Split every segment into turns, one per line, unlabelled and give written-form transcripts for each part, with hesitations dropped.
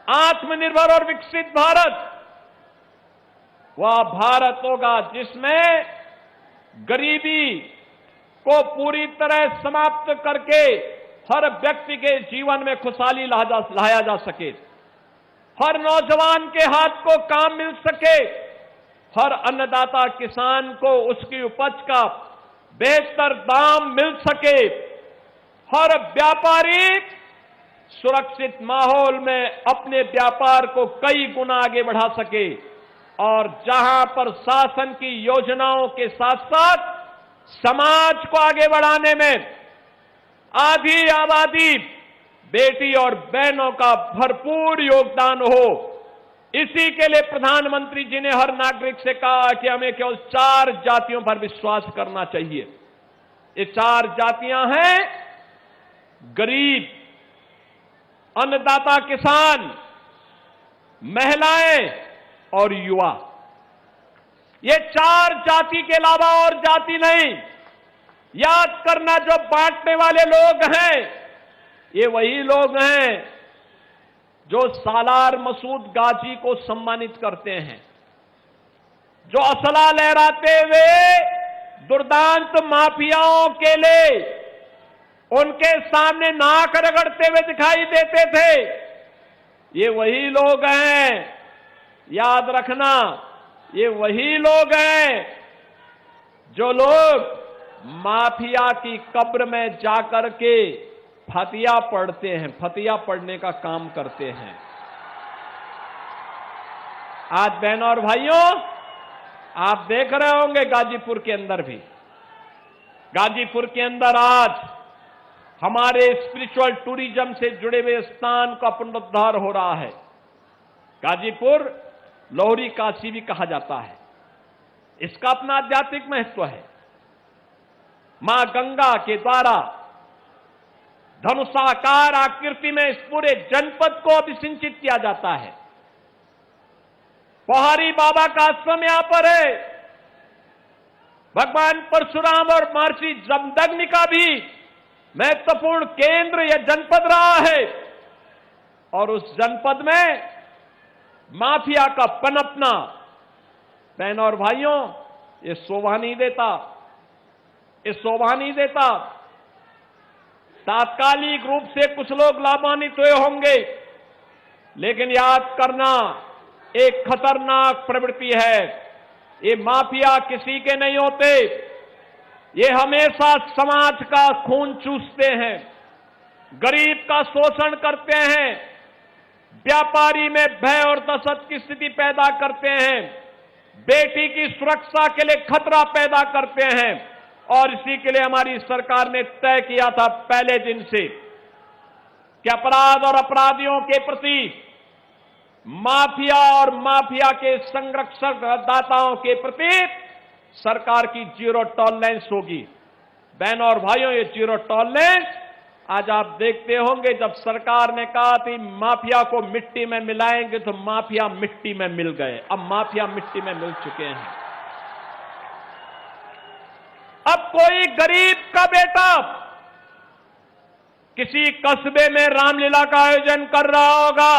आत्मनिर्भर और विकसित भारत वह भारत होगा जिसमें गरीबी को पूरी तरह समाप्त करके हर व्यक्ति के जीवन में खुशहाली लाया जा सके, हर नौजवान के हाथ को काम मिल सके, हर अन्नदाता किसान को उसकी उपज का बेहतर दाम मिल सके, हर व्यापारी सुरक्षित माहौल में अपने व्यापार को कई गुना आगे बढ़ा सके, और जहां पर शासन की योजनाओं के साथ साथ समाज को आगे बढ़ाने में आधी आबादी बेटी और बहनों का भरपूर योगदान हो, इसी के लिए प्रधानमंत्री जी ने हर नागरिक से कहा कि हमें केवल 4 जातियों पर विश्वास करना चाहिए। ये 4 जातियां हैं गरीब, अन्नदाता किसान, महिलाएं और युवा। ये 4 जाति के अलावा और जाति नहीं। याद करना, जो बांटने वाले लोग हैं ये वही लोग हैं जो सालार मसूद गाजी को सम्मानित करते हैं, जो असला लहराते हुए दुर्दांत माफियाओं के लिए उनके सामने नाक रगड़ते हुए दिखाई देते थे। ये वही लोग हैं, याद रखना, ये वही लोग हैं जो लोग माफिया की कब्र में जाकर के फतिया पढ़ते हैं, फतिया पढ़ने का काम करते हैं। आज बहनों और भाइयों, आप देख रहे होंगे गाजीपुर के अंदर भी, गाजीपुर के अंदर आज हमारे स्पिरिचुअल टूरिज्म से जुड़े हुए स्थान का पुनरुद्धार हो रहा है। गाजीपुर लोहरी काशी भी कहा जाता है, इसका अपना आध्यात्मिक महत्व है। मां गंगा के द्वारा धनुषाकार आकृति में इस पूरे जनपद को अभिसिंचित किया जाता है। पहाड़ी बाबा का आश्रम यहां पर है। भगवान परशुराम और महर्षि जमदग्नि का भी महत्वपूर्ण केंद्र यह जनपद रहा है, और उस जनपद में माफिया का पनपना, बहनों और भाइयों, ये शोभा नहीं देता, ये शोभा नहीं देता। तात्कालिक रूप से कुछ लोग लाभान्वित हुए होंगे, लेकिन याद करना, एक खतरनाक प्रवृत्ति है। ये माफिया किसी के नहीं होते, ये हमेशा समाज का खून चूसते हैं, गरीब का शोषण करते हैं, व्यापारी में भय और दहशत की स्थिति पैदा करते हैं, बेटी की सुरक्षा के लिए खतरा पैदा करते हैं। और इसी के लिए हमारी सरकार ने तय किया था पहले दिन से कि अपराध और अपराधियों के प्रति, माफिया और माफिया के संरक्षक दाताओं के प्रति सरकार की 0 टॉलरेंस होगी। बहनों और भाइयों, ये 0 टॉलरेंस आज आप देखते होंगे, जब सरकार ने कहा थी माफिया को मिट्टी में मिलाएंगे, तो माफिया मिट्टी में मिल गए। अब माफिया मिट्टी में मिल चुके हैं। अब कोई गरीब का बेटा किसी कस्बे में रामलीला का आयोजन कर रहा होगा,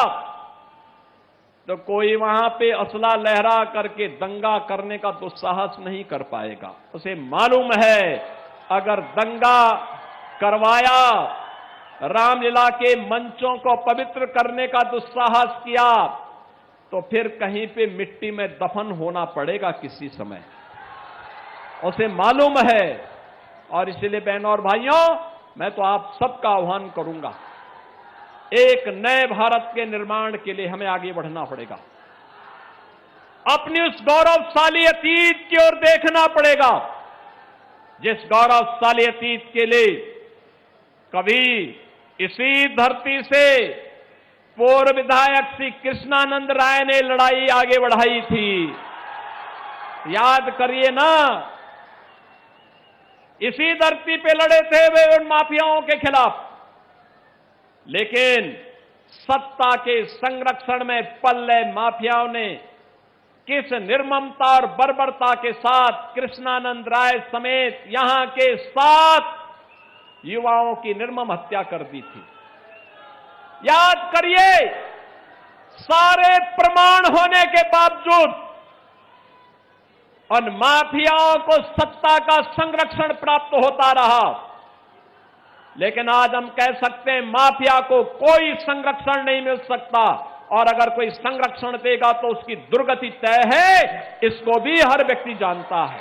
तो कोई वहां पे असला लहरा करके दंगा करने का दुस्साहस नहीं कर पाएगा। उसे मालूम है, अगर दंगा करवाया, रामलीला के मंचों को पवित्र करने का दुस्साहस किया, तो फिर कहीं पे मिट्टी में दफन होना पड़ेगा किसी समय, उसे मालूम है। और इसलिए बहनों और भाइयों, मैं तो आप सबका आह्वान करूंगा, एक नए भारत के निर्माण के लिए हमें आगे बढ़ना पड़ेगा। अपनी उस गौरवशाली अतीत की ओर देखना पड़ेगा, जिस गौरवशाली अतीत के लिए कभी इसी धरती से पूर्व विधायक श्री कृष्णानंद राय ने लड़ाई आगे बढ़ाई थी। याद करिए ना, इसी धरती पे लड़े थे वे उन माफियाओं के खिलाफ। लेकिन सत्ता के संरक्षण में पल्ले माफियाओं ने किस निर्ममता और बर्बरता के साथ कृष्णानंद राय समेत यहां के 7 युवाओं की निर्मम हत्या कर दी थी। याद करिए, सारे प्रमाण होने के बावजूद उन माफियाओं को सत्ता का संरक्षण प्राप्त होता रहा। लेकिन आज हम कह सकते हैं माफिया को कोई संरक्षण नहीं मिल सकता, और अगर कोई संरक्षण देगा तो उसकी दुर्गति तय है, इसको भी हर व्यक्ति जानता है।